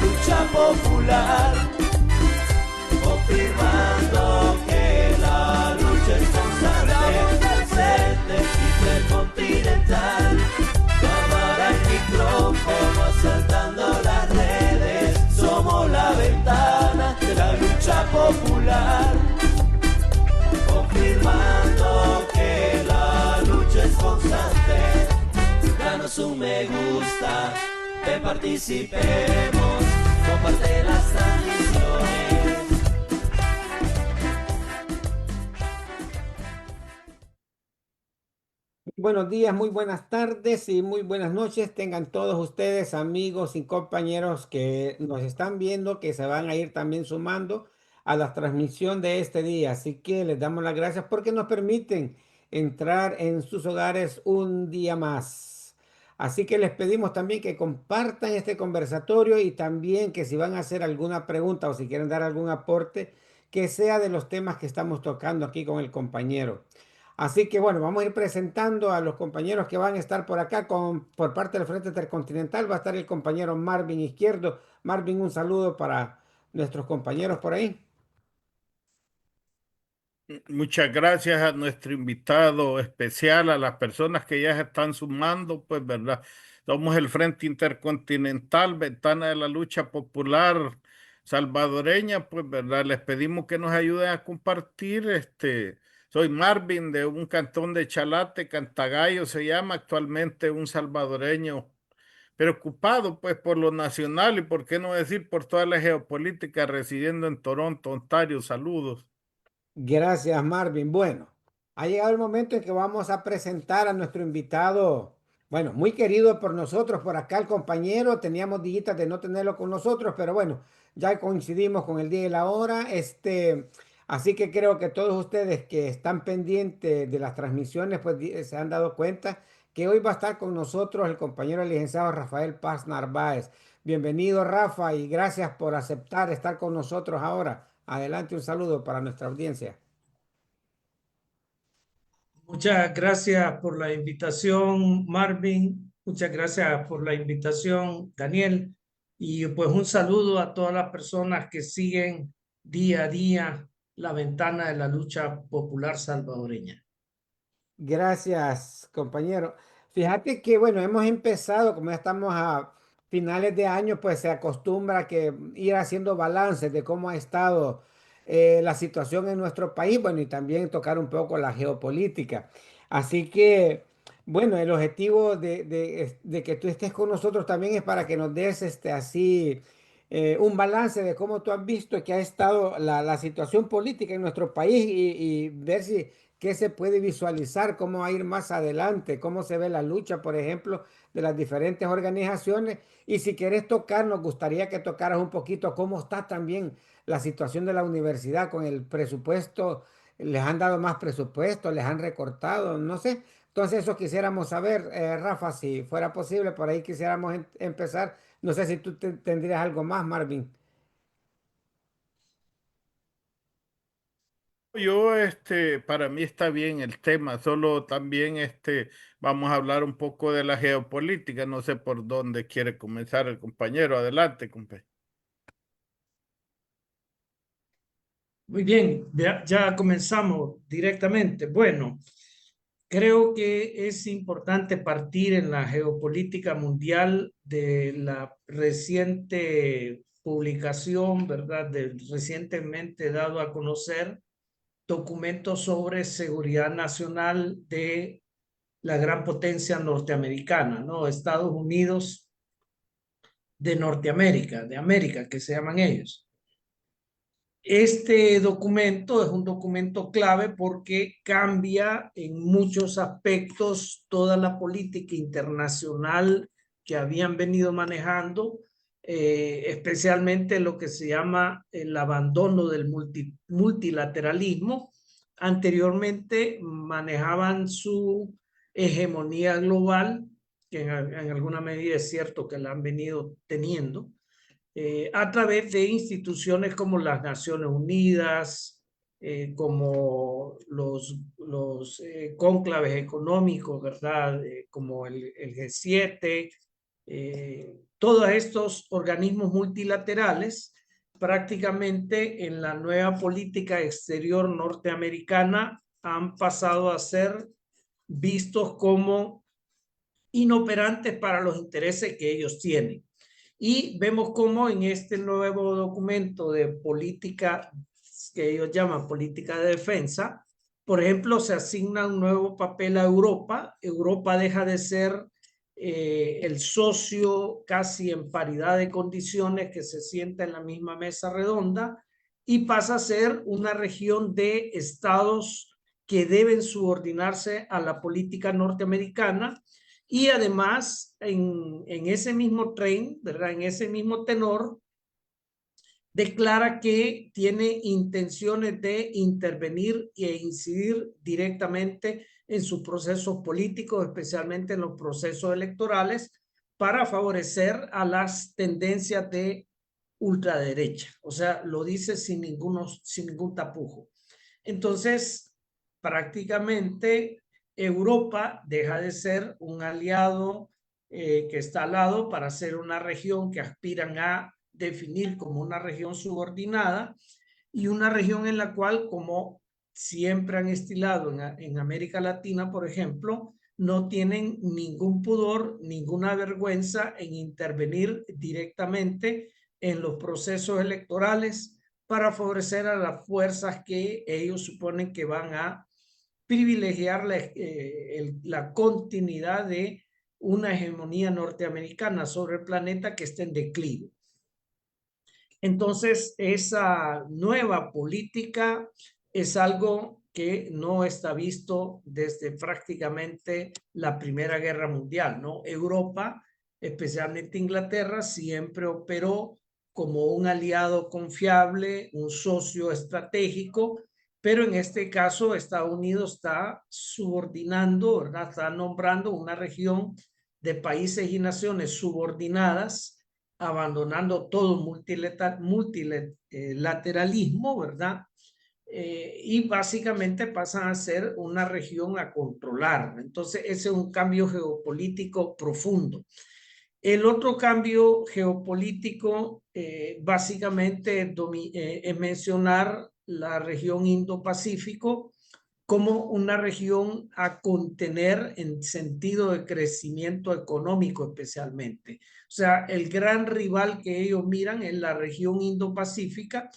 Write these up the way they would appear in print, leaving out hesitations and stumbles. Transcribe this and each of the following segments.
lucha popular, confirmando que la lucha es constante, presente intercontinental, cámara y micrófono asaltando las redes, somos la ventana de la lucha popular, confirmando que la lucha es constante. Danos un me gusta, que participemos, comparte las transmisiones. Buenos días, muy buenas tardes y muy buenas noches. Tengan todos ustedes, amigos y compañeros que nos están viendo, que se van a ir también sumando a la transmisión de este día. Así que les damos las gracias porque nos permiten entrar en sus hogares un día más. Así que les pedimos también que compartan este conversatorio y también que si van a hacer alguna pregunta o si quieren dar algún aporte, que sea de los temas que estamos tocando aquí con el compañero. Así que bueno, vamos a ir presentando a los compañeros que van a estar por acá por parte del Frente Intercontinental. Va a estar el compañero Marvin Izquierdo. Marvin, un saludo para nuestros compañeros por ahí. Muchas gracias a nuestro invitado especial, a las personas que ya se están sumando, pues, ¿verdad? Somos el Frente Intercontinental, Ventana de la Lucha Popular Salvadoreña, pues, ¿verdad? Les pedimos que nos ayuden a compartir. Soy Marvin de un cantón de Chalate, Cantagallo se llama, actualmente un salvadoreño preocupado, pues, por lo nacional y, por qué no decir, por toda la geopolítica, residiendo en Toronto, Ontario. Saludos. Gracias, Marvin. Bueno, ha llegado el momento en que vamos a presentar a nuestro invitado, bueno, muy querido por nosotros, por acá el compañero. Teníamos días de no tenerlo con nosotros, pero bueno, ya coincidimos con el día y la hora. Así que creo que todos ustedes que están pendientes de las transmisiones, pues se han dado cuenta que hoy va a estar con nosotros el compañero licenciado Rafael Paz Narváez. Bienvenido, Rafa, y gracias por aceptar estar con nosotros ahora. Adelante, un saludo para nuestra audiencia. Muchas gracias por la invitación, Marvin. Muchas gracias por la invitación, Daniel. Y pues un saludo a todas las personas que siguen día a día la ventana de la lucha popular salvadoreña. Gracias, compañero. Fíjate que, bueno, hemos empezado, como ya estamos a finales de año, pues se acostumbra a que ir haciendo balances de cómo ha estado la situación en nuestro país, bueno, y también tocar un poco la geopolítica. Así que, bueno, el objetivo de que tú estés con nosotros también es para que nos des un balance de cómo tú has visto que ha estado la situación política en nuestro país y ver si qué se puede visualizar, cómo va a ir más adelante, cómo se ve la lucha, por ejemplo, de las diferentes organizaciones. Y si quieres tocar, nos gustaría que tocaras un poquito cómo está también la situación de la universidad con el presupuesto. ¿Les han dado más presupuesto? ¿Les han recortado? No sé. Entonces eso quisiéramos saber, Rafa, si fuera posible, por ahí quisiéramos empezar. No sé si tú tendrías algo más, Marvin. Yo, para mí está bien el tema, solo también, vamos a hablar un poco de la geopolítica. No sé por dónde quiere comenzar el compañero. Adelante, compañero. Muy bien, ya comenzamos directamente. Bueno, creo que es importante partir en la geopolítica mundial de la reciente publicación, ¿verdad? Del recientemente dado a conocer documento sobre seguridad nacional de la gran potencia norteamericana, ¿no? Estados Unidos de Norteamérica, de América, que se llaman ellos. Este documento es un documento clave porque cambia en muchos aspectos toda la política internacional que habían venido manejando, especialmente lo que se llama el abandono del multilateralismo. Anteriormente manejaban su hegemonía global, que en alguna medida es cierto que la han venido teniendo, a través de instituciones como las Naciones Unidas, como los cónclaves económicos, ¿verdad? Como el G7, todos estos organismos multilaterales prácticamente en la nueva política exterior norteamericana han pasado a ser vistos como inoperantes para los intereses que ellos tienen. Y vemos cómo en este nuevo documento de política que ellos llaman política de defensa, por ejemplo, se asigna un nuevo papel a Europa. Europa deja de ser el socio casi en paridad de condiciones que se sienta en la misma mesa redonda y pasa a ser una región de estados que deben subordinarse a la política norteamericana. Y además, en ese mismo tren, ¿verdad? En ese mismo tenor, declara que tiene intenciones de intervenir e incidir directamente en sus procesos políticos, especialmente en los procesos electorales, para favorecer a las tendencias de ultraderecha. O sea, lo dice sin ningún tapujo. Entonces, prácticamente Europa deja de ser un aliado que está al lado para ser una región que aspiran a definir como una región subordinada y una región en la cual, como siempre han estilado en América Latina, por ejemplo, no tienen ningún pudor, ninguna vergüenza en intervenir directamente en los procesos electorales para favorecer a las fuerzas que ellos suponen que van a privilegiar la continuidad de una hegemonía norteamericana sobre el planeta que está en declive. Entonces, esa nueva política es algo que no está visto desde prácticamente la Primera Guerra Mundial, ¿no? Europa, especialmente Inglaterra, siempre operó como un aliado confiable, un socio estratégico, pero en este caso Estados Unidos está subordinando, ¿verdad? Está nombrando una región de países y naciones subordinadas, abandonando todo multilateralismo, ¿verdad? Y básicamente pasan a ser una región a controlar. Entonces, ese es un cambio geopolítico profundo. El otro cambio geopolítico básicamente es mencionar la región Indo-Pacífico como una región a contener en sentido de crecimiento económico especialmente. O sea, el gran rival que ellos miran es la región Indo-Pacífica.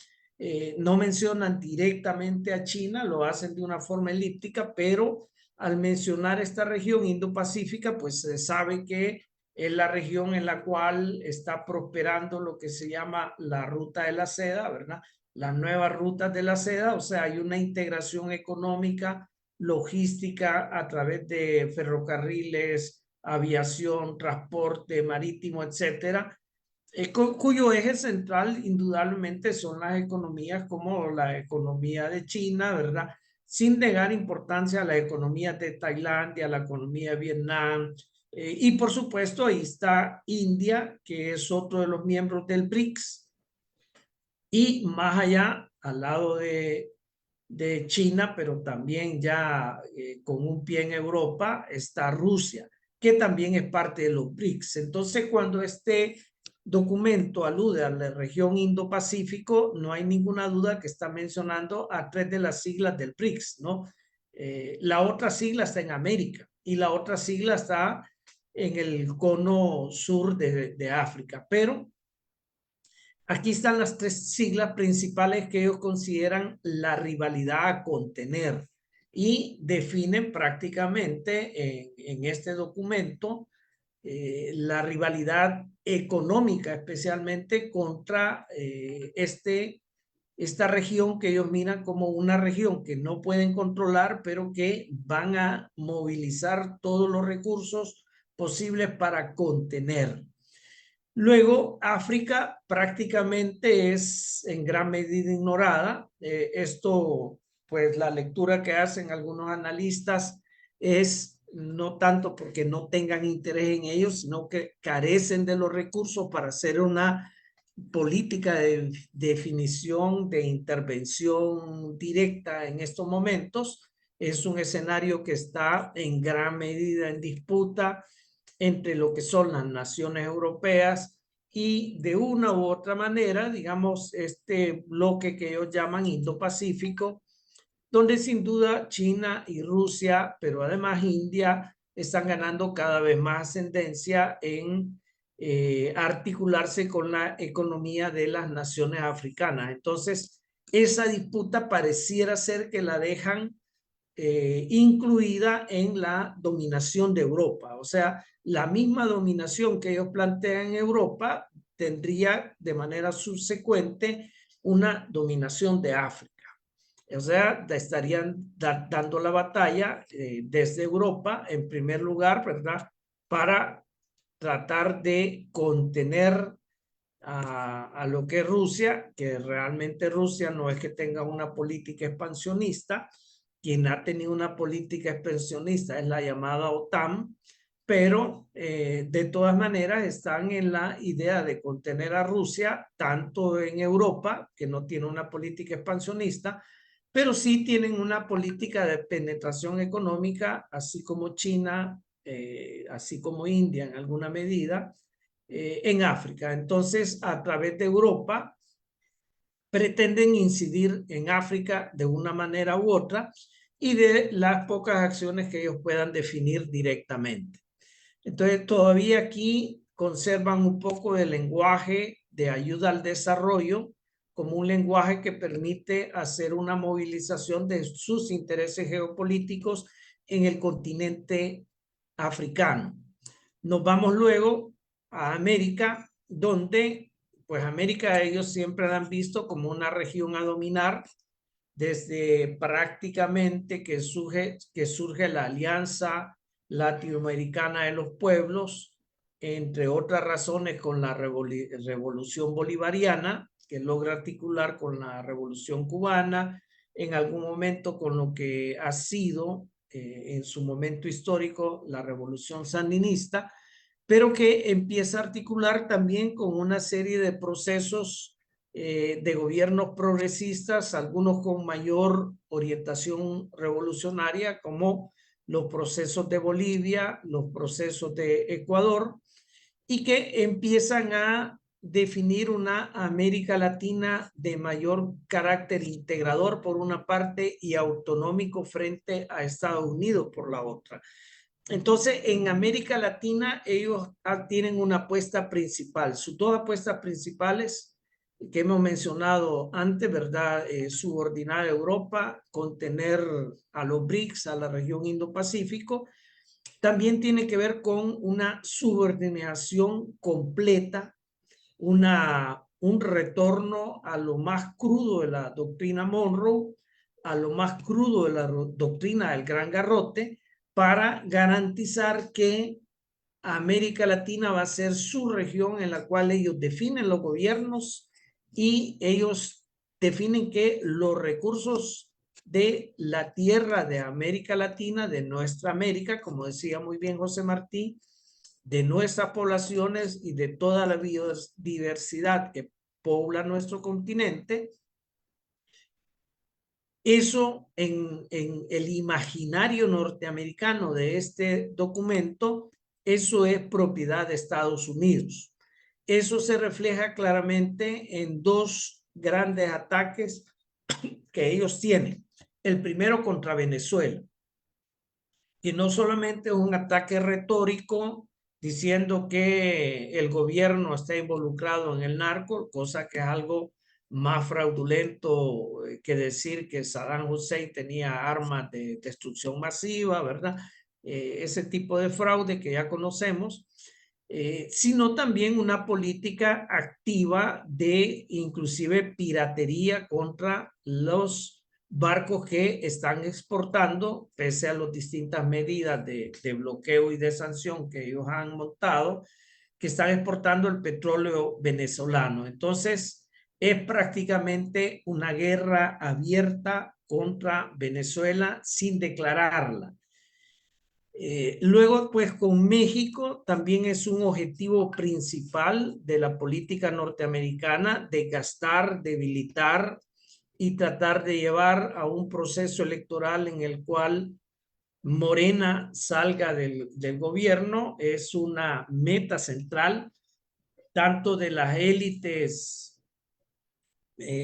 No mencionan directamente a China, lo hacen de una forma elíptica, pero al mencionar esta región Indo-Pacífica, pues se sabe que es la región en la cual está prosperando lo que se llama la ruta de la seda, ¿verdad? Las nuevas rutas de la seda, o sea, hay una integración económica, logística a través de ferrocarriles, aviación, transporte marítimo, etcétera, cuyo eje central indudablemente son las economías como la economía de China, ¿verdad? Sin negar importancia a la economía de Tailandia, a la economía de Vietnam, y por supuesto ahí está India, que es otro de los miembros del BRICS, y más allá, al lado de China, pero también ya con un pie en Europa, está Rusia, que también es parte de los BRICS. Entonces, cuando este documento alude a la región Indo-Pacífico, no hay ninguna duda que está mencionando a 3 de las siglas del BRICS, ¿no? La otra sigla está en América y la otra sigla está en el cono sur de África, pero aquí están las 3 siglas principales que ellos consideran la rivalidad a contener y definen prácticamente en este documento la rivalidad económica, especialmente contra esta región que ellos miran como una región que no pueden controlar, pero que van a movilizar todos los recursos posibles para contener. Luego, África prácticamente es en gran medida ignorada. Esto, pues la lectura que hacen algunos analistas es no tanto porque no tengan interés en ellos, sino que carecen de los recursos para hacer una política de definición, de intervención directa en estos momentos. Es un escenario que está en gran medida en disputa entre lo que son las naciones europeas y de una u otra manera, digamos, este bloque que ellos llaman Indo-Pacífico, donde sin duda China y Rusia, pero además India, están ganando cada vez más ascendencia en articularse con la economía de las naciones africanas. Entonces, esa disputa pareciera ser que la dejan incluida en la dominación de Europa. O sea, la misma dominación que ellos plantean en Europa tendría de manera subsecuente una dominación de África. O sea, estarían dando la batalla desde Europa, en primer lugar, ¿verdad? Para tratar de contener a lo que es Rusia, que realmente Rusia no es que tenga una política expansionista. Quien ha tenido una política expansionista es la llamada OTAN, pero de todas maneras están en la idea de contener a Rusia, tanto en Europa, que no tiene una política expansionista, pero sí tienen una política de penetración económica, así como China, así como India en alguna medida, en África. Entonces, a través de Europa, pretenden incidir en África de una manera u otra y de las pocas acciones que ellos puedan definir directamente. Entonces, todavía aquí conservan un poco de lenguaje de ayuda al desarrollo como un lenguaje que permite hacer una movilización de sus intereses geopolíticos en el continente africano. Nos vamos luego a América, donde pues América ellos siempre la han visto como una región a dominar desde prácticamente que surge la Alianza Latinoamericana de los Pueblos, entre otras razones con la Revolución Bolivariana, que logra articular con la Revolución Cubana, en algún momento con lo que ha sido en su momento histórico la Revolución Sandinista, pero que empieza a articular también con una serie de procesos de gobiernos progresistas, algunos con mayor orientación revolucionaria, como los procesos de Bolivia, los procesos de Ecuador, y que empiezan a definir una América Latina de mayor carácter integrador por una parte y autonómico frente a Estados Unidos por la otra. Entonces, en América Latina, ellos tienen una apuesta principal. Sus dos apuestas principales que hemos mencionado antes, ¿verdad? Subordinar a Europa, contener a los BRICS, a la región Indo-Pacífico, también tiene que ver con una subordinación completa, un retorno a lo más crudo de la doctrina Monroe, a lo más crudo de la doctrina del Gran Garrote, para garantizar que América Latina va a ser su región en la cual ellos definen los gobiernos y ellos definen que los recursos de la tierra de América Latina, de nuestra América, como decía muy bien José Martí, de nuestras poblaciones y de toda la biodiversidad que pobla nuestro continente, eso en el imaginario norteamericano de este documento, eso es propiedad de Estados Unidos. Eso se refleja claramente en dos grandes ataques que ellos tienen. El primero contra Venezuela, que no solamente es un ataque retórico diciendo que el gobierno está involucrado en el narco, cosa que es algo más fraudulento que decir que Saddam Hussein tenía armas de destrucción masiva, ¿verdad? Ese tipo de fraude que ya conocemos, sino también una política activa de inclusive piratería contra los barcos que están exportando, pese a las distintas medidas de bloqueo y de sanción que ellos han montado, que están exportando el petróleo venezolano. Entonces, es prácticamente una guerra abierta contra Venezuela sin declararla. Luego, pues con México también es un objetivo principal de la política norteamericana de gastar, debilitar y tratar de llevar a un proceso electoral en el cual Morena salga del gobierno. Es una meta central tanto de las élites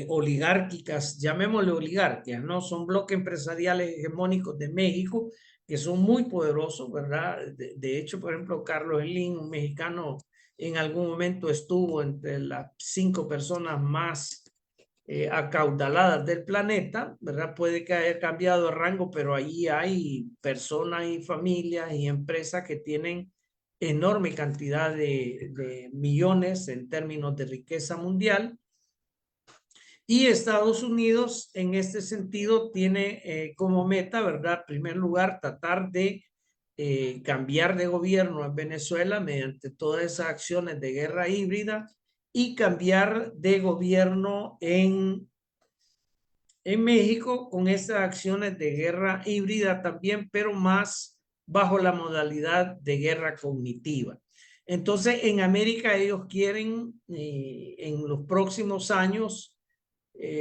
oligárquicas, llamémosle oligarquías, ¿no? Son bloques empresariales hegemónicos de México que son muy poderosos, ¿verdad? De hecho, por ejemplo, Carlos Slim, un mexicano, en algún momento estuvo entre las 5 personas más acaudaladas del planeta, ¿verdad? Puede que haya cambiado de rango, pero ahí hay personas y familias y empresas que tienen enorme cantidad de millones en términos de riqueza mundial. Y Estados Unidos, en este sentido, tiene como meta, ¿verdad? En primer lugar, tratar de cambiar de gobierno en Venezuela mediante todas esas acciones de guerra híbrida y cambiar de gobierno en México con esas acciones de guerra híbrida también, pero más bajo la modalidad de guerra cognitiva. Entonces, en América ellos quieren en los próximos años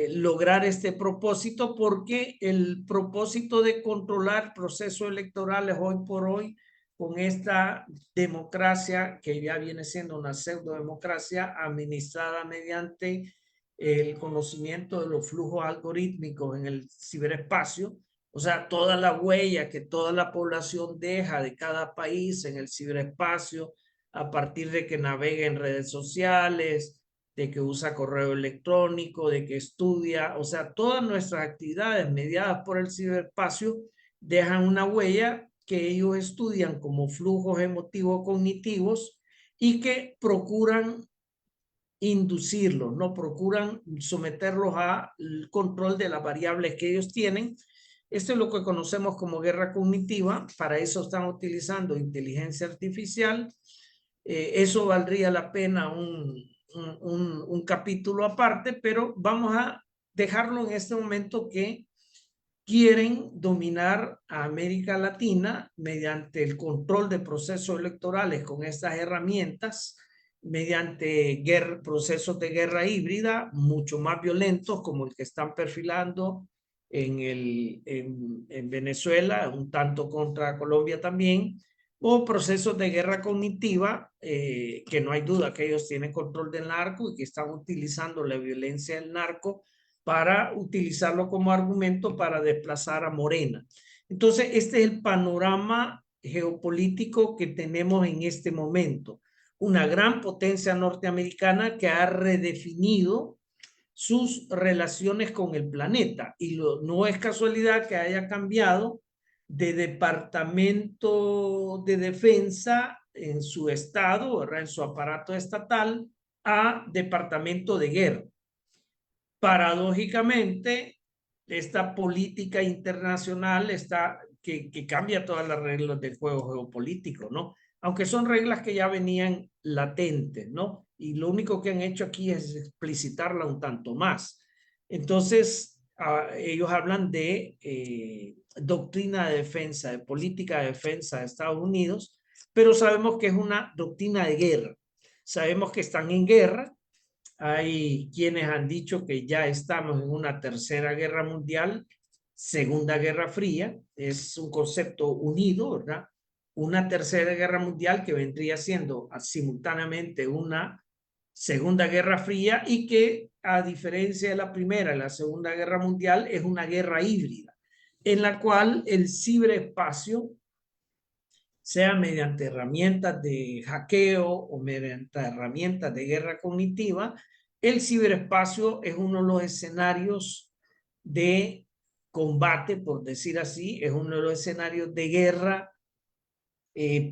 lograr este propósito, porque el propósito de controlar procesos electorales hoy por hoy con esta democracia que ya viene siendo una pseudodemocracia administrada mediante el conocimiento de los flujos algorítmicos en el ciberespacio, o sea, toda la huella que toda la población deja de cada país en el ciberespacio a partir de que navegue en redes sociales, de que usa correo electrónico, de que estudia, o sea, todas nuestras actividades mediadas por el ciberespacio dejan una huella que ellos estudian como flujos emotivos cognitivos y que procuran inducirlos, no procuran someterlos al control de las variables que ellos tienen. Esto es lo que conocemos como guerra cognitiva. Para eso están utilizando inteligencia artificial. Eso valdría la pena un capítulo aparte, pero vamos a dejarlo en este momento que quieren dominar a América Latina mediante el control de procesos electorales con estas herramientas, mediante procesos de guerra híbrida mucho más violentos como el que están perfilando en Venezuela, un tanto contra Colombia también, o procesos de guerra cognitiva, que no hay duda que ellos tienen control del narco y que están utilizando la violencia del narco para utilizarlo como argumento para desplazar a Morena. Entonces, este es el panorama geopolítico que tenemos en este momento. Una gran potencia norteamericana que ha redefinido sus relaciones con el planeta, y no es casualidad que haya cambiado de departamento de defensa en su estado, ¿verdad? En su aparato estatal, a departamento de guerra. Paradójicamente, esta política internacional que cambia todas las reglas del juego geopolítico, ¿no? Aunque son reglas que ya venían latentes, ¿no? Y lo único que han hecho aquí es explicitarla un tanto más. Entonces, ellos hablan de doctrina de defensa, de política de defensa de Estados Unidos, pero sabemos que es una doctrina de guerra. Sabemos que están en guerra. Hay quienes han dicho que ya estamos en una tercera guerra mundial, segunda guerra fría, es un concepto unido, ¿verdad? Una tercera guerra mundial que vendría siendo simultáneamente una segunda guerra fría, y que, a diferencia de la primera y la segunda guerra mundial, es una guerra híbrida en la cual el ciberespacio, sea mediante herramientas de hackeo o mediante herramientas de guerra cognitiva, el ciberespacio es uno de los escenarios de combate, por decir así, es uno de los escenarios de guerra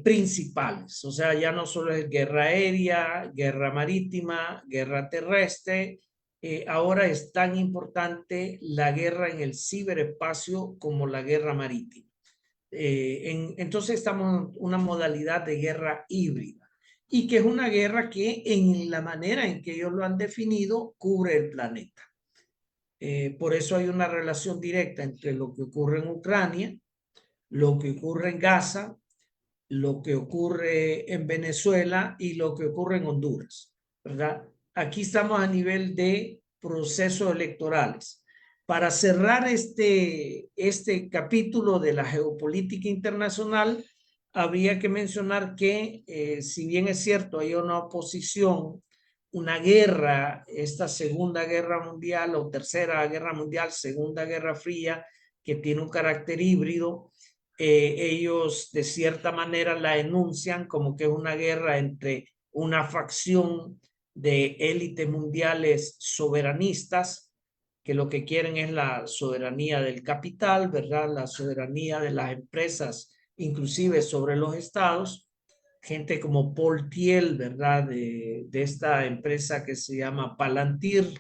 principales. O sea, ya no solo es guerra aérea, guerra marítima, guerra terrestre, ahora es tan importante la guerra en el ciberespacio como la guerra marítima. Entonces estamos en una modalidad de guerra híbrida, y que es una guerra que, en la manera en que ellos lo han definido, cubre el planeta. Por eso hay una relación directa entre lo que ocurre en Ucrania, lo que ocurre en Gaza, lo que ocurre en Venezuela y lo que ocurre en Honduras, ¿verdad? Aquí estamos a nivel de procesos electorales. Para cerrar este capítulo de la geopolítica internacional, habría que mencionar que, si bien es cierto, hay una oposición, una guerra, esta Segunda Guerra Mundial o Tercera Guerra Mundial, Segunda Guerra Fría, que tiene un carácter híbrido, ellos de cierta manera la enuncian como que es una guerra entre una facción de élites mundiales soberanistas, que lo que quieren es la soberanía del capital, ¿verdad? La soberanía de las empresas, inclusive sobre los estados. Gente como Paul Thiel, ¿verdad? De esta empresa que se llama Palantir,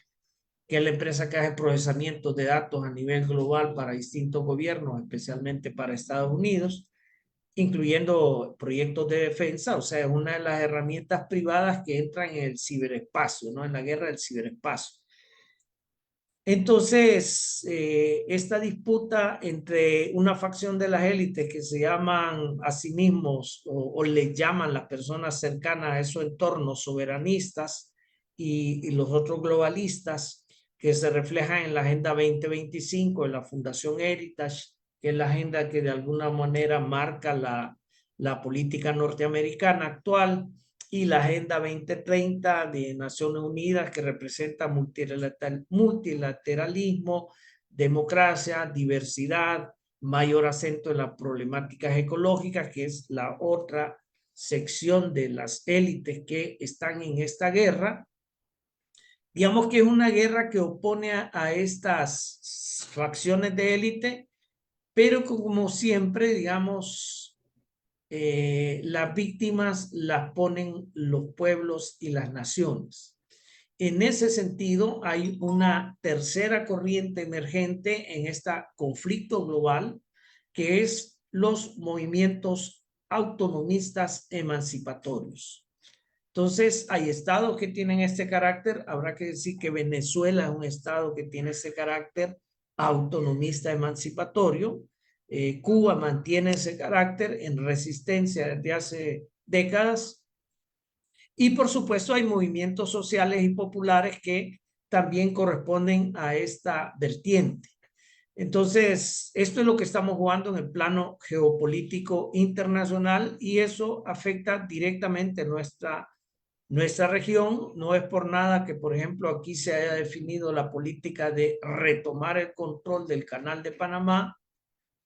que es la empresa que hace procesamiento de datos a nivel global para distintos gobiernos, especialmente para Estados Unidos, incluyendo proyectos de defensa, o sea, es una de las herramientas privadas que entran en el ciberespacio, ¿no? En la guerra del ciberespacio. Entonces, esta disputa entre una facción de las élites que se llaman a sí mismos o le llaman las personas cercanas a esos entornos soberanistas y los otros globalistas que se reflejan en la Agenda 2025 de la Fundación Heritage, que es la agenda que de alguna manera marca la política norteamericana actual, y la Agenda 2030 de Naciones Unidas, que representa multilateralismo, democracia, diversidad, mayor acento en las problemáticas ecológicas, que es la otra sección de las élites que están en esta guerra. Digamos que es una guerra que opone a estas facciones de élite, pero como siempre, digamos, las víctimas las ponen los pueblos y las naciones. En ese sentido, hay una tercera corriente emergente en este conflicto global, que es los movimientos autonomistas emancipatorios. Entonces, hay estados que tienen este carácter. Habrá que decir que Venezuela es un estado que tiene ese carácter autonomista emancipatorio. Cuba mantiene ese carácter en resistencia desde hace décadas. Y por supuesto hay movimientos sociales y populares que también corresponden a esta vertiente. Entonces, esto es lo que estamos jugando en el plano geopolítico internacional y eso afecta directamente nuestra región. No es por nada que, por ejemplo, aquí se haya definido la política de retomar el control del Canal de Panamá,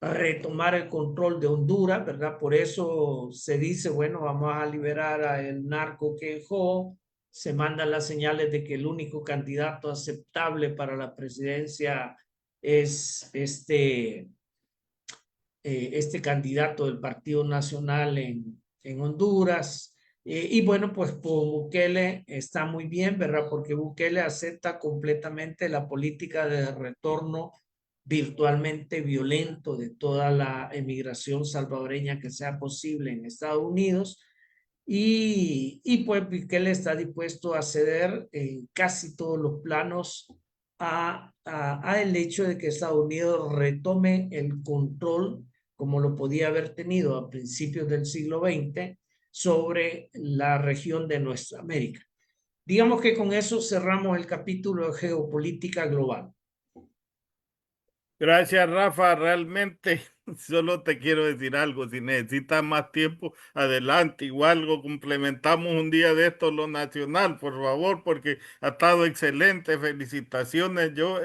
retomar el control de Honduras, ¿verdad? Por eso se dice, bueno, vamos a liberar al narco que dejó, se mandan las señales de que el único candidato aceptable para la presidencia es este candidato del Partido Nacional en Honduras. Y bueno, pues por Bukele está muy bien, ¿verdad? Porque Bukele acepta completamente la política de retorno virtualmente violento de toda la emigración salvadoreña que sea posible en Estados Unidos. Y pues Bukele está dispuesto a ceder en casi todos los planos a el hecho de que Estados Unidos retome el control, como lo podía haber tenido a principios del siglo XX, sobre la región de nuestra América. Digamos que con eso cerramos el capítulo de geopolítica global. Gracias, Rafa. Realmente solo te quiero decir algo. Si necesitas más tiempo, adelante. Igual lo complementamos un día de esto, lo nacional, por favor, porque ha estado excelente. Felicitaciones. Yo,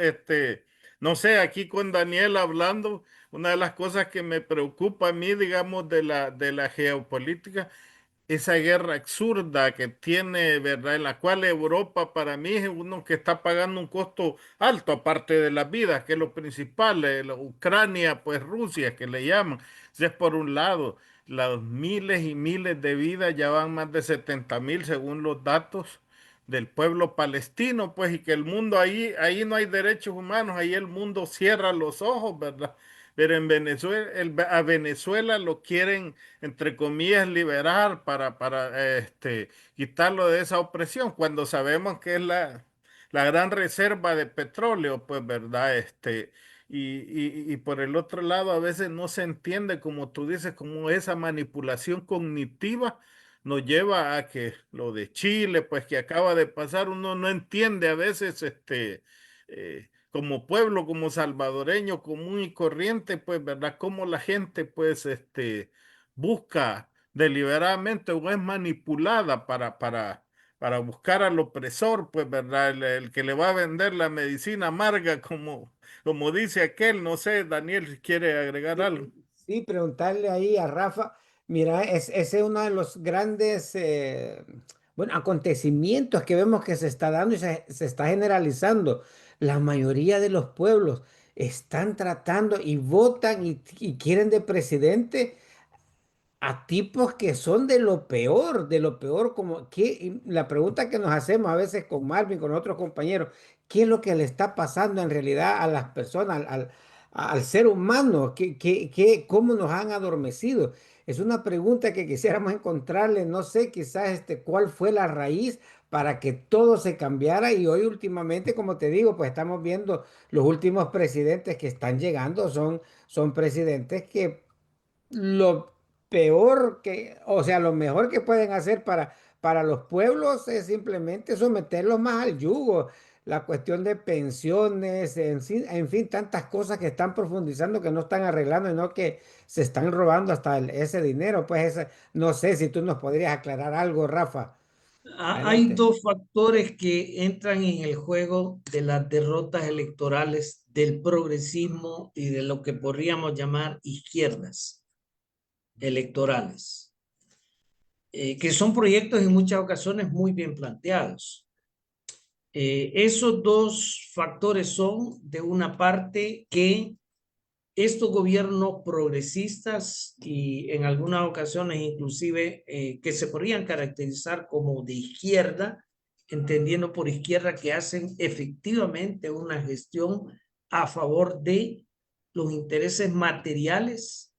no sé, aquí con Daniel hablando, una de las cosas que me preocupa a mí, digamos, de la geopolítica, esa guerra absurda que tiene, ¿verdad? En la cual Europa para mí es uno que está pagando un costo alto, aparte de las vidas, que es lo principal. La Ucrania, pues Rusia, que le llaman. Ese es por un lado, los miles y miles de vidas, ya van más de 70.000 según los datos del pueblo palestino, pues, y que el mundo ahí no hay derechos humanos, ahí el mundo cierra los ojos, ¿verdad? Pero en Venezuela, a Venezuela lo quieren, entre comillas, liberar para quitarlo de esa opresión, cuando sabemos que es la gran reserva de petróleo, pues, ¿verdad? Y por el otro lado, a veces no se entiende, como tú dices, como esa manipulación cognitiva nos lleva a que lo de Chile, pues, que acaba de pasar, uno no entiende a veces, como pueblo, como salvadoreño común y corriente, pues, ¿verdad? Cómo la gente, pues, busca deliberadamente o es manipulada para buscar al opresor, pues, ¿verdad? El que le va a vender la medicina amarga, como dice aquel, no sé, Daniel, si quiere agregar algo. Sí, preguntarle ahí a Rafa, mira, ese es uno de los grandes bueno, acontecimientos que vemos que se está dando y se está generalizando. La mayoría de los pueblos están tratando y votan y quieren de presidente a tipos que son de lo peor, como que y la pregunta que nos hacemos a veces con Marvin, con otros compañeros, ¿qué es lo que le está pasando en realidad a las personas, al ser humano? ¿Cómo nos han adormecido? Es una pregunta que quisiéramos encontrarle, no sé, quizás cuál fue la raíz para que todo se cambiara y hoy últimamente, como te digo, pues estamos viendo los últimos presidentes que están llegando, son presidentes que lo peor que, o sea, lo mejor que pueden hacer para los pueblos es simplemente someterlos más al yugo. La cuestión de pensiones, en fin, tantas cosas que están profundizando que no están arreglando, sino que se están robando hasta ese dinero. Pues no sé si tú nos podrías aclarar algo, Rafa. Hay Adelante. dos factores que entran en el juego de las derrotas electorales del progresismo y de lo que podríamos llamar izquierdas electorales, que son proyectos en muchas ocasiones muy bien planteados. Esos dos factores son, de una parte, que estos gobiernos progresistas y en algunas ocasiones inclusive que se podrían caracterizar como de izquierda, entendiendo por izquierda que hacen efectivamente una gestión a favor de los intereses materiales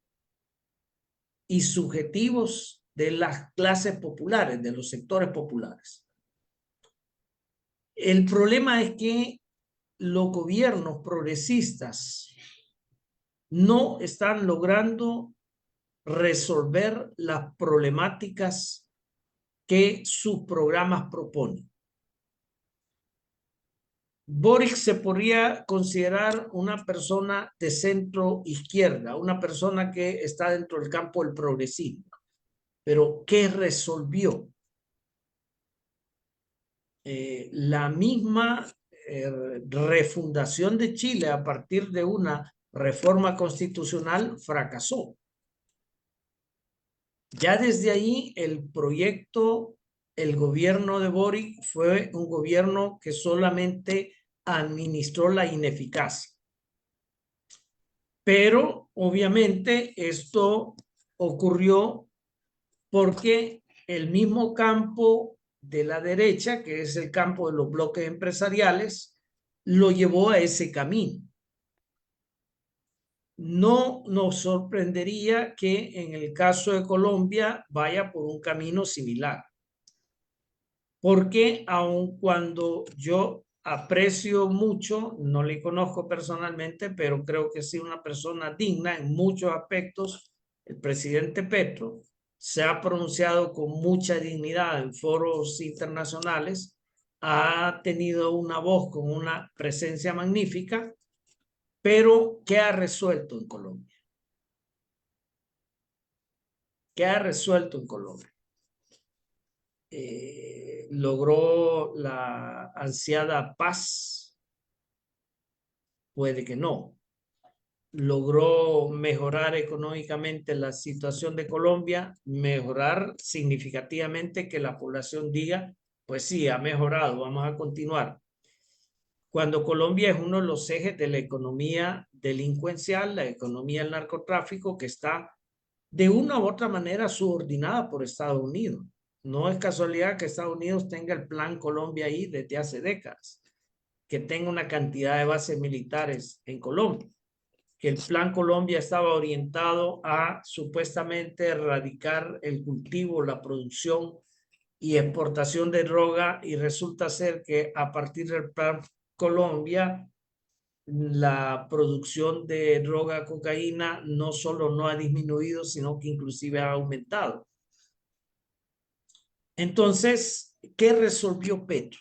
y subjetivos de las clases populares, de los sectores populares. El problema es que los gobiernos progresistas no están logrando resolver las problemáticas que sus programas proponen. Boric se podría considerar una persona de centro izquierda, una persona que está dentro del campo del progresismo, pero ¿qué resolvió? La misma refundación de Chile a partir de una reforma constitucional fracasó. Ya desde ahí el proyecto, el gobierno de Boric fue un gobierno que solamente administró la ineficacia. Pero obviamente esto ocurrió porque el mismo campo de la derecha, que es el campo de los bloques empresariales, lo llevó a ese camino. No nos sorprendería que en el caso de Colombia vaya por un camino similar. Porque aun cuando yo aprecio mucho, no le conozco personalmente, pero creo que sí una persona digna en muchos aspectos, el presidente Petro se ha pronunciado con mucha dignidad en foros internacionales, ha tenido una voz con una presencia magnífica, pero ¿qué ha resuelto en Colombia? ¿Qué ha resuelto en Colombia? ¿Logró la ansiada paz? Puede que no. ¿Logró mejorar económicamente la situación de Colombia? Mejorar significativamente, que la población diga, pues sí, ha mejorado, vamos a continuar. Cuando Colombia es uno de los ejes de la economía delincuencial, la economía del narcotráfico, que está de una u otra manera subordinada por Estados Unidos. No es casualidad que Estados Unidos tenga el Plan Colombia ahí desde hace décadas, que tenga una cantidad de bases militares en Colombia, que el Plan Colombia estaba orientado a supuestamente erradicar el cultivo, la producción y exportación de droga, y resulta ser que a partir del Plan Colombia la producción de droga, cocaína, no solo no ha disminuido, sino que inclusive ha aumentado. Entonces, ¿qué resolvió Petro?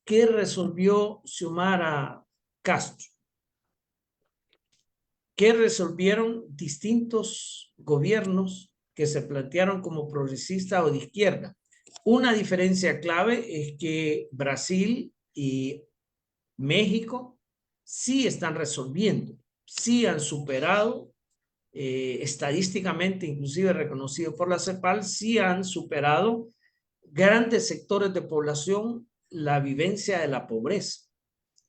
¿Qué resolvió Xiomara Castro, que resolvieron distintos gobiernos que se plantearon como progresistas o de izquierda. Una diferencia clave es que Brasil y México sí están resolviendo, sí han superado estadísticamente, inclusive reconocido por la CEPAL, sí han superado grandes sectores de población la vivencia de la pobreza.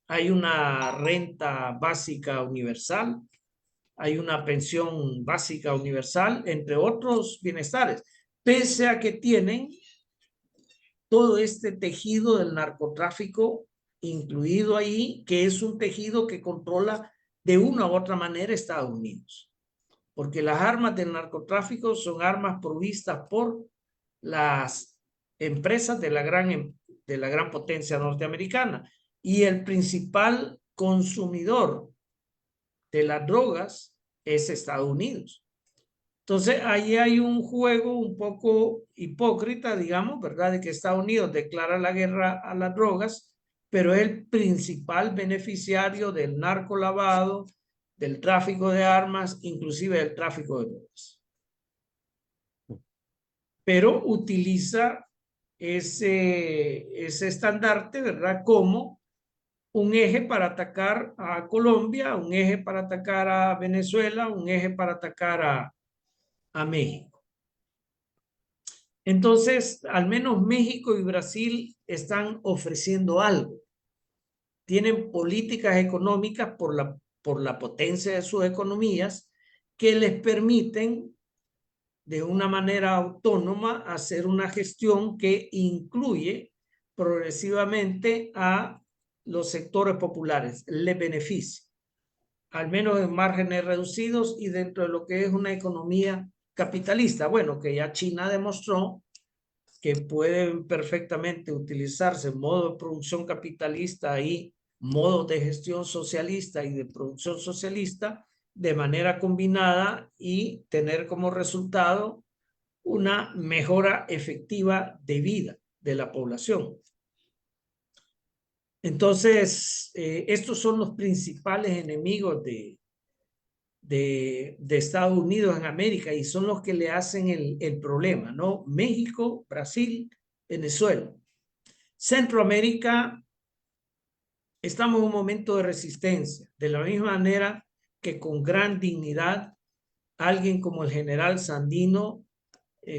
Hay una renta básica universal, hay una pensión básica universal, entre otros bienestares, pese a que tienen todo este tejido del narcotráfico incluido ahí, que es un tejido que controla de una u otra manera Estados Unidos. Porque las armas del narcotráfico son armas provistas por las empresas de la gran potencia norteamericana. Y el principal consumidor de las drogas es Estados Unidos. Entonces, ahí hay un juego un poco hipócrita, digamos, ¿verdad? De que Estados Unidos declara la guerra a las drogas, pero es el principal beneficiario del narcolavado, del tráfico de armas, inclusive del tráfico de drogas. Pero utiliza ese estandarte, ¿verdad? Como un eje para atacar a Colombia, un eje para atacar a Venezuela, un eje para atacar a México. Entonces, al menos México y Brasil están ofreciendo algo. Tienen políticas económicas por la potencia de sus economías que les permiten de una manera autónoma hacer una gestión que incluye progresivamente a los sectores populares, les beneficia, al menos en márgenes reducidos y dentro de lo que es una economía capitalista. Bueno, que ya China demostró que pueden perfectamente utilizarse modo de producción capitalista y modos de gestión socialista y de producción socialista de manera combinada y tener como resultado una mejora efectiva de vida de la población. Entonces, estos son los principales enemigos de Estados Unidos en América y son los que le hacen el problema, ¿no? México, Brasil, Venezuela. Centroamérica, estamos en un momento de resistencia, de la misma manera que con gran dignidad alguien como el general Sandino,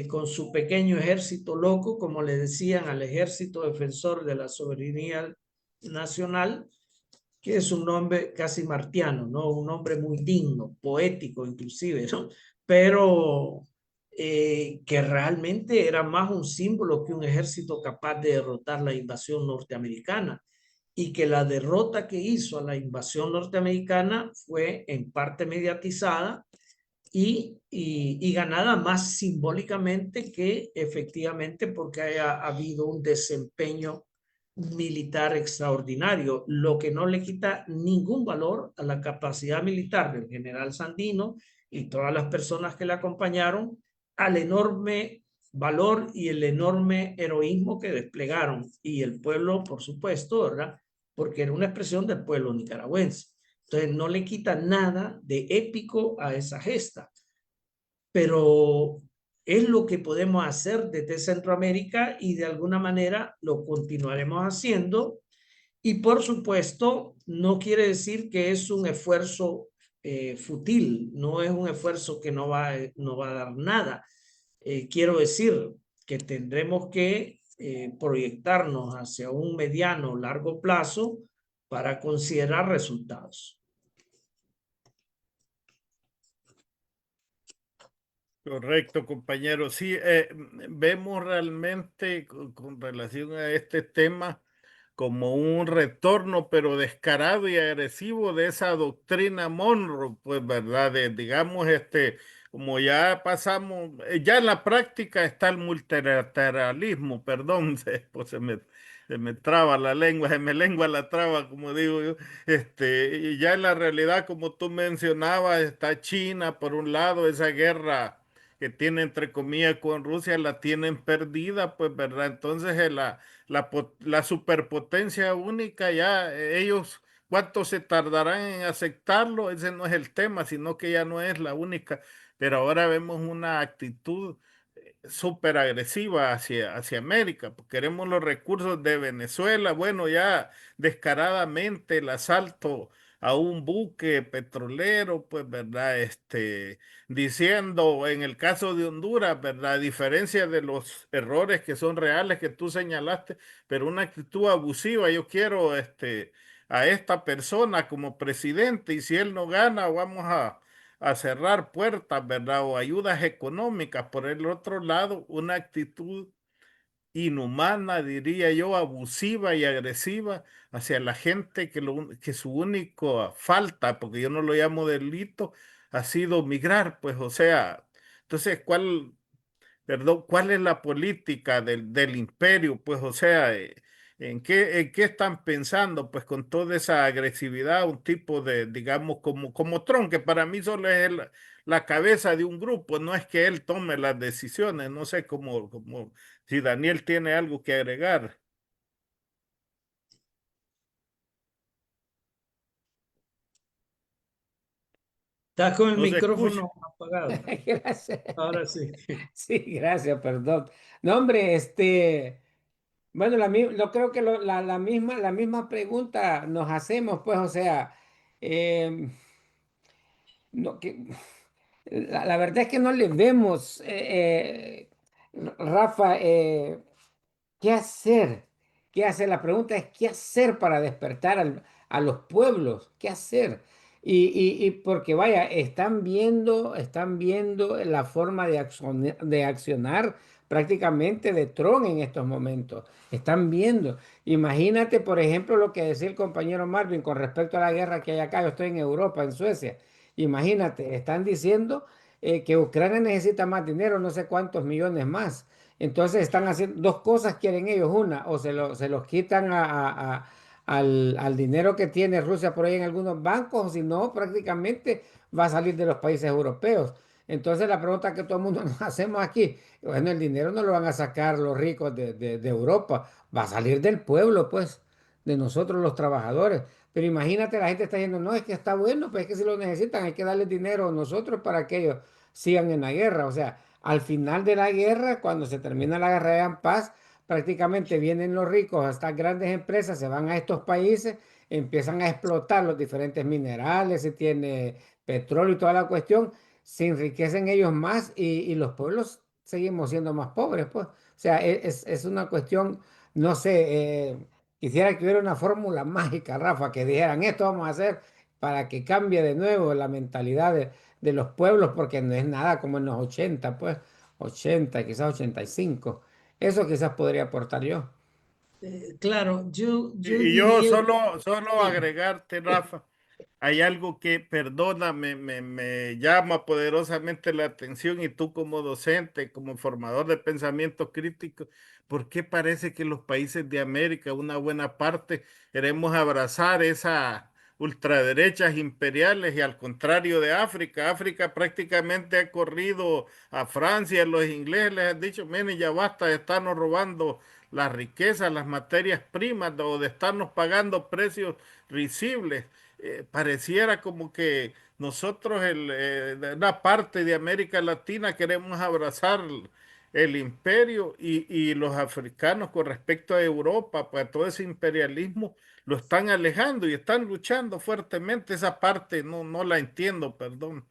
con su pequeño ejército loco, como le decían al ejército defensor de la soberanía nacional, que es un nombre casi martiano, ¿no? Un nombre muy digno, poético inclusive, ¿no? Pero que realmente era más un símbolo que un ejército capaz de derrotar la invasión norteamericana y que la derrota que hizo a la invasión norteamericana fue en parte mediatizada y ganada más simbólicamente que efectivamente porque haya habido un desempeño militar extraordinario, lo que no le quita ningún valor a la capacidad militar del general Sandino y todas las personas que le acompañaron, al enorme valor y el enorme heroísmo que desplegaron y el pueblo, por supuesto, ¿verdad? Porque era una expresión del pueblo nicaragüense. Entonces no le quita nada de épico a esa gesta, pero es lo que podemos hacer desde Centroamérica y de alguna manera lo continuaremos haciendo. Y por supuesto, no quiere decir que es un esfuerzo fútil, no es un esfuerzo que no va a dar nada. Quiero decir que tendremos que proyectarnos hacia un mediano o largo plazo para considerar resultados. Correcto, compañero. Sí, vemos realmente con relación a este tema como un retorno, pero descarado y agresivo de esa doctrina Monroe, pues, ¿verdad? Digamos, como ya pasamos, ya en la práctica está el multilateralismo, perdón, pues se me traba la lengua, se me lengua la traba, como digo yo. Y ya en la realidad, como tú mencionabas, está China, por un lado, esa guerra que tiene entre comillas con Rusia, la tienen perdida, pues, ¿verdad? Entonces, la superpotencia única ya ellos ¿Cuánto se tardarán en aceptarlo? Ese no es el tema, sino que ya no es la única. Pero ahora vemos una actitud súper agresiva hacia América, porque queremos los recursos de Venezuela. Bueno, ya descaradamente el asalto a un buque petrolero, pues, ¿verdad? Diciendo en el caso de Honduras, ¿verdad? A diferencia de los errores que son reales que tú señalaste, pero una actitud abusiva. Yo quiero, a esta persona como presidente y si él no gana, vamos a cerrar puertas, ¿verdad? O ayudas económicas. Por el otro lado, una actitud inhumana, diría yo, abusiva y agresiva hacia la gente que su única falta, porque yo no lo llamo delito, ha sido migrar, pues, o sea, entonces, perdón, ¿cuál es la política del imperio? Pues, o sea, en qué están pensando? Pues con toda esa agresividad, un tipo de, digamos, como Trump, que para mí solo es la cabeza de un grupo, no es que él tome las decisiones, no sé si Daniel tiene algo que agregar. Estás con el No se escucha. micrófono apagado. Gracias. Ahora sí. Sí, gracias, perdón. No, hombre, bueno, yo creo que la misma pregunta nos hacemos, pues, o sea, em, no, la verdad es que no le vemos, Rafa, ¿qué hacer? ¿Qué hacer? La pregunta es, ¿qué hacer para despertar a los pueblos? ¿Qué hacer? Y porque vaya, están viendo la forma de accionar prácticamente de Trump en estos momentos. Están viendo. Imagínate, por ejemplo, lo que decía el compañero Marvin con respecto a la guerra que hay acá. Yo estoy en Europa, en Suecia. Imagínate, están diciendo que Ucrania necesita más dinero, no sé cuántos millones más. Entonces están haciendo dos cosas, quieren ellos. Una, o se los quitan al dinero que tiene Rusia por ahí en algunos bancos, o si no, prácticamente va a salir de los países europeos. Entonces la pregunta que todo el mundo nos hacemos aquí, bueno, el dinero no lo van a sacar los ricos de Europa, va a salir del pueblo, pues, de nosotros los trabajadores. Pero imagínate, la gente está diciendo, no, es que está bueno, pues es que si lo necesitan hay que darle dinero a nosotros para que ellos sigan en la guerra. O sea, al final de la guerra, cuando se termina la guerra en paz, prácticamente vienen los ricos, estas grandes empresas se van a estos países, empiezan a explotar los diferentes minerales, se tiene petróleo y toda la cuestión, se enriquecen ellos más y los pueblos seguimos siendo más pobres, pues. O sea, es una cuestión, no sé, quisiera que hubiera una fórmula mágica, Rafa, que dijeran esto vamos a hacer para que cambie de nuevo la mentalidad de los pueblos, porque no es nada como en los 80 pues, 80 quizás 85. Eso quizás podría aportar yo. Claro, yo Y yo diría, solo sí, agregarte, Rafa, hay algo que, perdona, me llama poderosamente la atención y tú como docente, como formador de pensamiento crítico, ¿por qué parece que los países de América, una buena parte, queremos abrazar esas ultraderechas imperiales y al contrario de África? África prácticamente ha corrido a Francia, los ingleses les han dicho, miren, ya basta de estarnos robando las riquezas, las materias primas o de estarnos pagando precios risibles. Pareciera como que nosotros, una parte de América Latina, queremos abrazar el imperio y los africanos con respecto a Europa, pues todo ese imperialismo lo están alejando y están luchando fuertemente. Esa parte no la entiendo, perdón.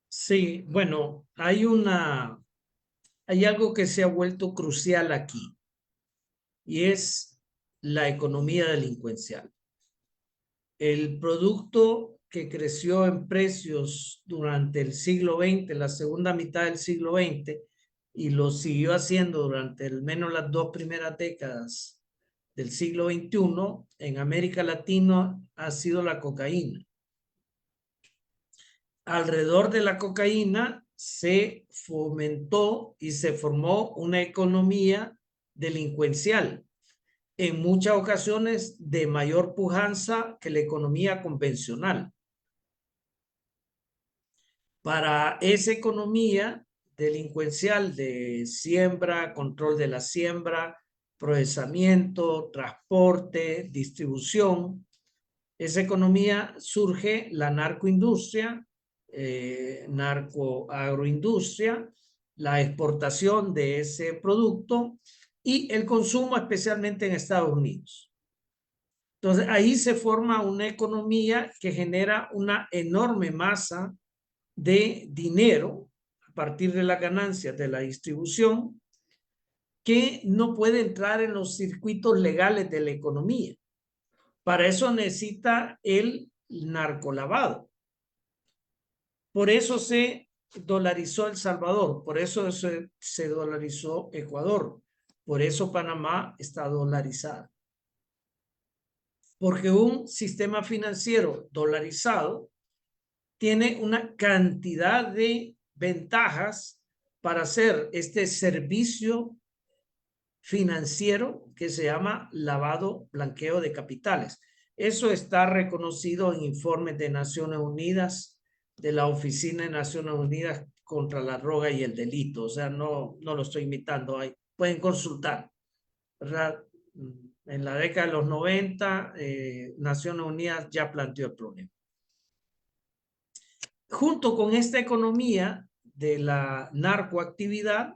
sí, bueno, hay algo que se ha vuelto crucial aquí y es la economía delincuencial. El producto que creció en precios durante el siglo XX, la segunda mitad del siglo XX, y lo siguió haciendo durante al menos las dos primeras décadas del siglo XXI, en América Latina ha sido la cocaína. Alrededor de la cocaína se fomentó y se formó una economía delincuencial, en muchas ocasiones de mayor pujanza que la economía convencional. Para esa economía delincuencial de siembra, control de la siembra, procesamiento, transporte, distribución, esa economía surge la narcoindustria, narcoagroindustria, la exportación de ese producto y el consumo, especialmente en Estados Unidos. Entonces, ahí se forma una economía que genera una enorme masa de dinero a partir de las ganancias de la distribución que no puede entrar en los circuitos legales de la economía. Para eso necesita el narcolavado. Por eso se dolarizó El Salvador, por eso se dolarizó Ecuador, por eso Panamá está dolarizada. Porque un sistema financiero dolarizado tiene una cantidad de ventajas para hacer este servicio financiero que se llama lavado, blanqueo de capitales. Eso está reconocido en informes de Naciones Unidas, de la Oficina de Naciones Unidas contra la droga y el delito. O sea, no lo estoy imitando. Ahí pueden consultar, ¿verdad? En la década de los 90, Naciones Unidas ya planteó el problema. Junto con esta economía de la narcoactividad,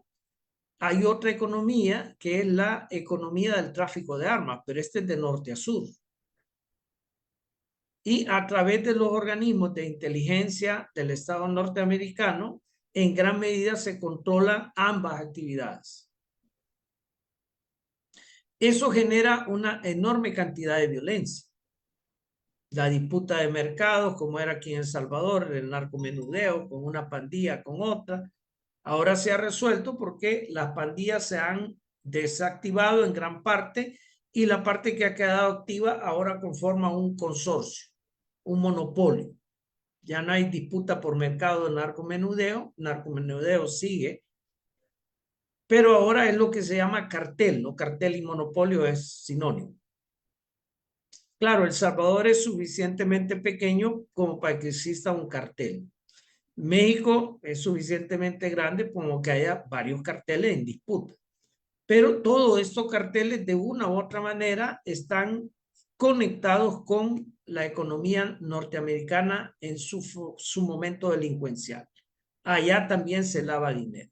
hay otra economía que es la economía del tráfico de armas, pero este es de norte a sur. Y a través de los organismos de inteligencia del Estado norteamericano, en gran medida se controlan ambas actividades. Eso genera una enorme cantidad de violencia. La disputa de mercados, como era aquí en El Salvador, el narcomenudeo con una pandilla, con otra, ahora se ha resuelto porque las pandillas se han desactivado en gran parte y la parte que ha quedado activa ahora conforma un consorcio, un monopolio. Ya no hay disputa por mercado de narcomenudeo sigue, pero ahora es lo que se llama cartel, ¿no? Cartel y monopolio es sinónimo. Claro, El Salvador es suficientemente pequeño como para que exista un cartel. México es suficientemente grande como que haya varios carteles en disputa. Pero todos estos carteles de una u otra manera están conectados con la economía norteamericana en su momento delincuencial. Allá también se lava dinero.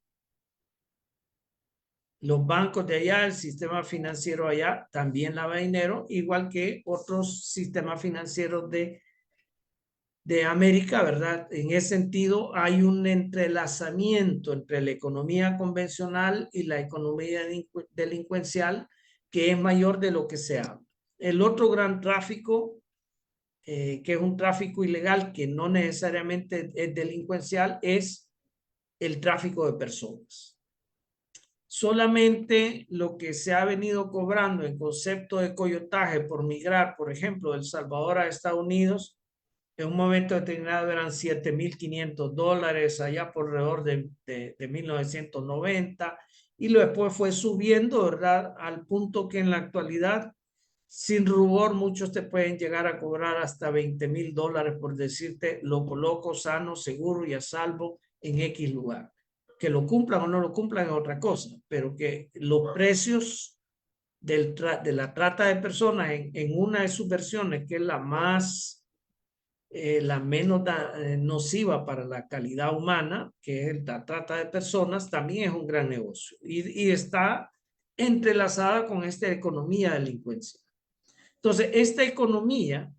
Los bancos de allá, el sistema financiero allá también lava dinero, igual que otros sistemas financieros de América, ¿verdad? En ese sentido, hay un entrelazamiento entre la economía convencional y la economía delincuencial que es mayor de lo que se habla. El otro gran tráfico, que es un tráfico ilegal que no necesariamente es delincuencial, es el tráfico de personas. Solamente lo que se ha venido cobrando en concepto de coyotaje por migrar, por ejemplo, de El Salvador a Estados Unidos, en un momento determinado eran $7,500, allá por alrededor de 1990, y luego después fue subiendo, ¿verdad? Al punto que en la actualidad, sin rubor, muchos te pueden llegar a cobrar hasta $20,000 por decirte, lo coloco sano, seguro y a salvo en X lugar. Que lo cumplan o no lo cumplan es otra cosa, pero que los precios de la trata de personas en una de sus versiones, que es la menos nociva para la calidad humana, que es la trata de personas, también es un gran negocio y está entrelazada con esta economía delincuencial. Entonces, esta economía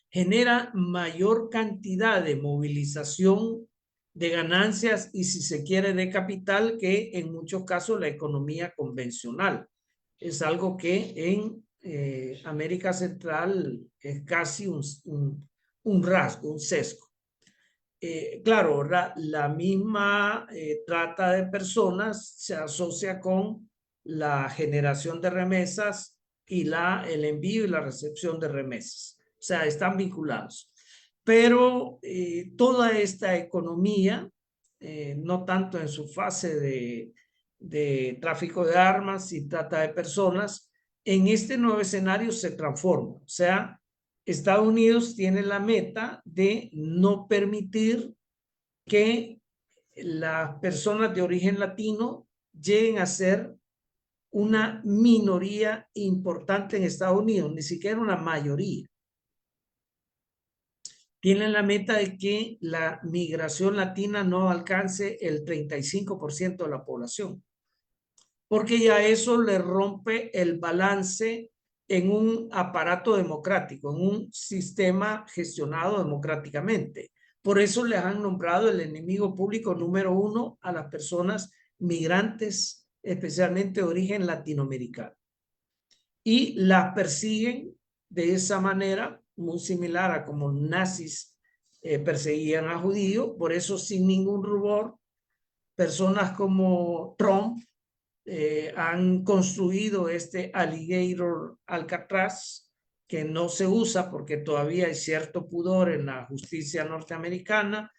genera mayor cantidad de movilización de ganancias y, si se quiere, de capital que en muchos casos la economía convencional. Es algo que en América Central es casi un rasgo, un sesgo. Claro, la misma trata de personas se asocia con la generación de remesas y el envío y la recepción de remesas. O sea, están vinculados. Pero toda esta economía, no tanto en su fase de tráfico de armas y trata de personas, en este nuevo escenario se transforma. O sea, Estados Unidos tiene la meta de no permitir que las personas de origen latino lleguen a ser una minoría importante en Estados Unidos, ni siquiera una mayoría. tienen la meta de que la migración latina no alcance el 35% de la población, porque ya eso le rompe el balance en un aparato democrático, en un sistema gestionado democráticamente. Por eso les han nombrado el enemigo público número 1 a las personas migrantes, especialmente de origen latinoamericano. Y las persiguen de esa manera, muy similar a como nazis perseguían a judíos. Por eso, sin ningún rubor, personas como Trump han construido este alligator Alcatraz, que no se usa porque todavía hay cierto pudor en la justicia norteamericana,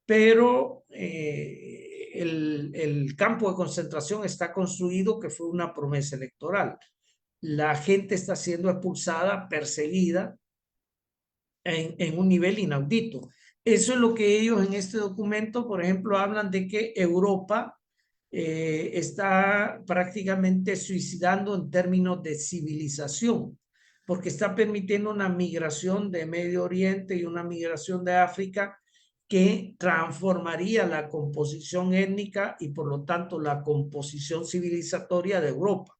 pero el campo de concentración está construido, que fue una promesa electoral. La gente está siendo expulsada, perseguida en un nivel inaudito. Eso es lo que ellos en este documento, por ejemplo, hablan de que Europa está prácticamente suicidando en términos de civilización, porque está permitiendo una migración de Medio Oriente y una migración de África que transformaría la composición étnica y por lo tanto la composición civilizatoria de Europa.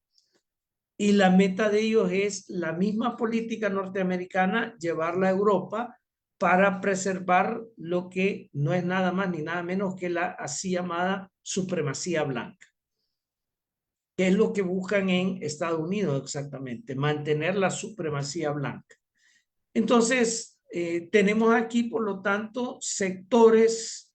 Y la meta de ellos es la misma política norteamericana, llevarla a Europa para preservar lo que no es nada más ni nada menos que la así llamada supremacía blanca, que es lo que buscan en Estados Unidos exactamente, mantener la supremacía blanca. Entonces, tenemos aquí, por lo tanto, sectores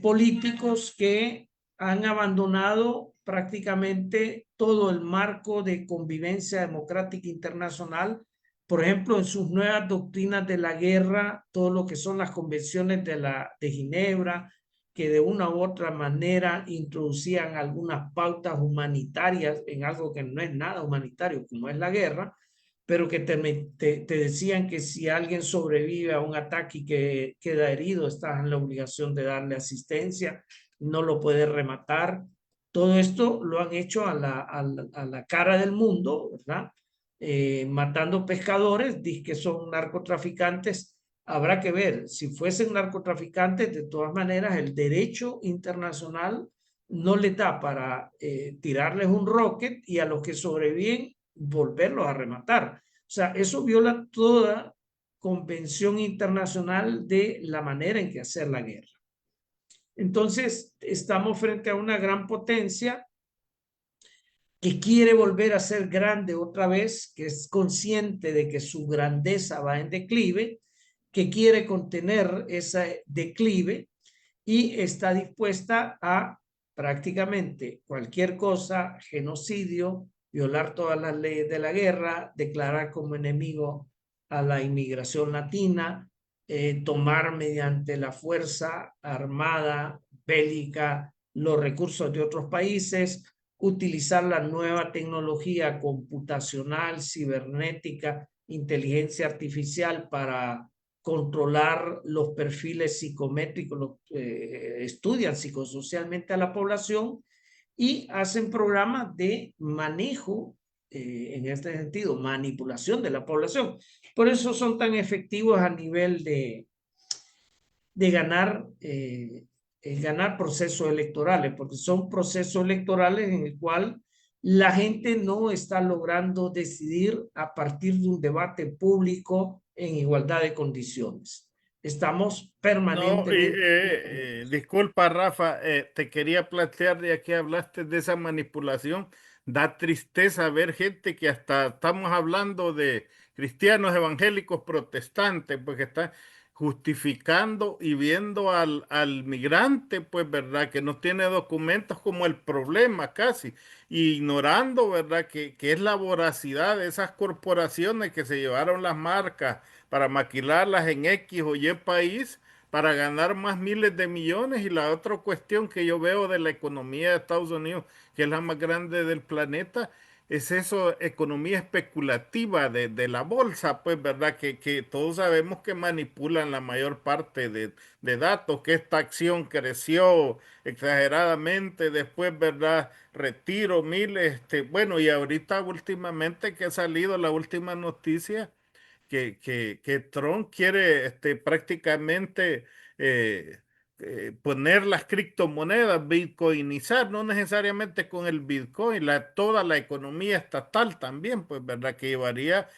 políticos que han abandonado prácticamente todo el marco de convivencia democrática internacional. Por ejemplo, en sus nuevas doctrinas de la guerra, todo lo que son las convenciones de Ginebra, que de una u otra manera introducían algunas pautas humanitarias en algo que no es nada humanitario, como es la guerra, pero que te decían que si alguien sobrevive a un ataque y que queda herido, estás en la obligación de darle asistencia, no lo puedes rematar. Todo esto lo han hecho a la cara del mundo, ¿verdad? Matando pescadores, dicen que son narcotraficantes. Habrá que ver, si fuesen narcotraficantes, de todas maneras, el derecho internacional no les da para tirarles un rocket y a los que sobreviven volverlos a rematar. O sea, eso viola toda convención internacional de la manera en que hacer la guerra. Entonces, estamos frente a una gran potencia que quiere volver a ser grande otra vez, que es consciente de que su grandeza va en declive, que quiere contener ese declive y está dispuesta a prácticamente cualquier cosa, genocidio, violar todas las leyes de la guerra, declarar como enemigo a la inmigración latina, tomar mediante la fuerza armada, bélica, los recursos de otros países, utilizar la nueva tecnología computacional, cibernética, inteligencia artificial para controlar los perfiles psicométricos, estudian psicosocialmente a la población y hacen programas de manejo, en este sentido, manipulación de la población. Por eso son tan efectivos a nivel de ganar procesos electorales, porque son procesos electorales en el cual la gente no está logrando decidir a partir de un debate público en igualdad de condiciones. Estamos No, permanentemente... disculpa, Rafa, te quería plantear, ya que hablaste de esa manipulación, da tristeza ver gente que hasta estamos hablando de cristianos evangélicos protestantes, pues que están justificando y viendo al migrante, pues, ¿verdad? Que no tiene documentos como el problema casi, y ignorando, ¿verdad? Que es la voracidad de esas corporaciones que se llevaron las marcas para maquilarlas en X o Y país para ganar más miles de millones. Y la otra cuestión que yo veo de la economía de Estados Unidos, que es la más grande del planeta, es eso, economía especulativa de la bolsa, pues, ¿verdad? Que todos sabemos que manipulan la mayor parte de datos, que esta acción creció exageradamente, después, ¿verdad? Retiro miles, bueno, y ahorita últimamente que ha salido la última noticia que Trump quiere prácticamente poner las criptomonedas, bitcoinizar, no necesariamente con el Bitcoin, toda la economía estatal también, pues, ¿verdad? Que llevaría,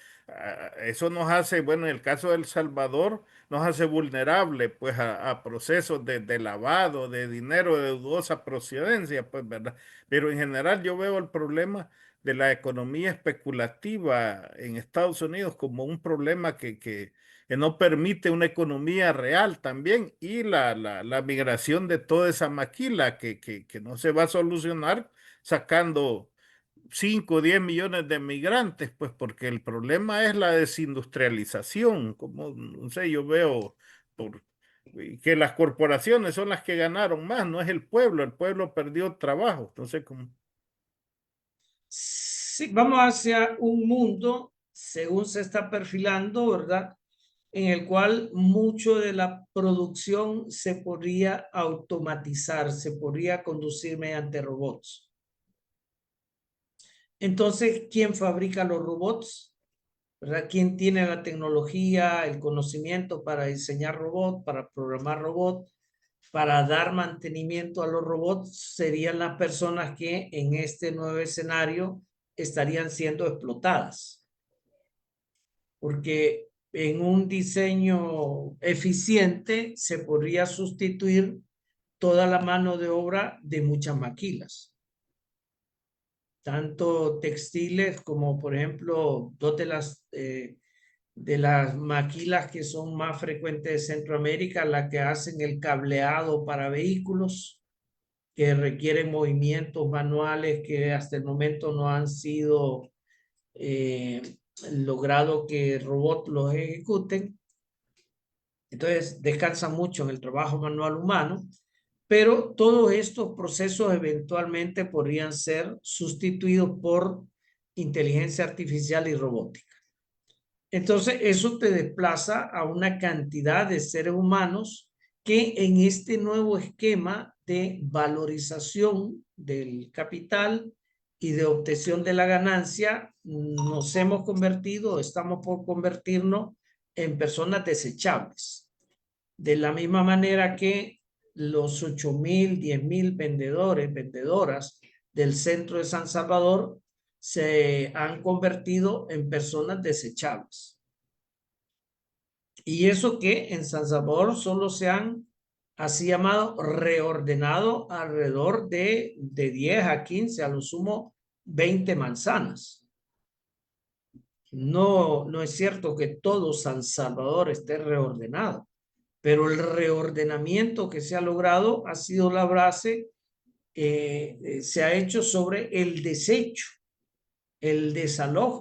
eso nos hace, bueno, en el caso de El Salvador, nos hace vulnerable, pues, a procesos de lavado de dinero de dudosa procedencia, pues, ¿verdad? Pero en general yo veo el problema de la economía especulativa en Estados Unidos como un problema que no permite una economía real también, y la migración de toda esa maquila que no se va a solucionar sacando 5 o 10 millones de migrantes, pues porque el problema es la desindustrialización, como no sé, yo veo por, que las corporaciones son las que ganaron más, no es el pueblo perdió trabajo, entonces como... Sí, vamos hacia un mundo, según se está perfilando, ¿verdad? En el cual mucho de la producción se podría automatizar, se podría conducir mediante robots. Entonces, ¿quién fabrica los robots? ¿Verdad? ¿Quién tiene la tecnología, el conocimiento para diseñar robots, para programar robots, para dar mantenimiento a los robots? Serían las personas que en este nuevo escenario estarían siendo explotadas. Porque en un diseño eficiente se podría sustituir toda la mano de obra de muchas maquilas, tanto textiles como, por ejemplo, dos de las maquilas que son más frecuentes de Centroamérica, las que hacen el cableado para vehículos, que requieren movimientos manuales que hasta el momento no han sido logrado que robots los ejecuten. Entonces descansa mucho en el trabajo manual humano, pero todos estos procesos eventualmente podrían ser sustituidos por inteligencia artificial y robótica. Entonces eso te desplaza a una cantidad de seres humanos que en este nuevo esquema de valorización del capital y de obtención de la ganancia nos hemos convertido, estamos por convertirnos en personas desechables. De la misma manera que los 8,000, 10,000 vendedores, vendedoras del centro de San Salvador se han convertido en personas desechables. Y eso que en San Salvador solo se han, así llamado, reordenado alrededor de 10 a 15, a lo sumo 20 manzanas. No es cierto que todo San Salvador esté reordenado, pero el reordenamiento que se ha logrado ha sido la base, se ha hecho sobre el desecho, el desalojo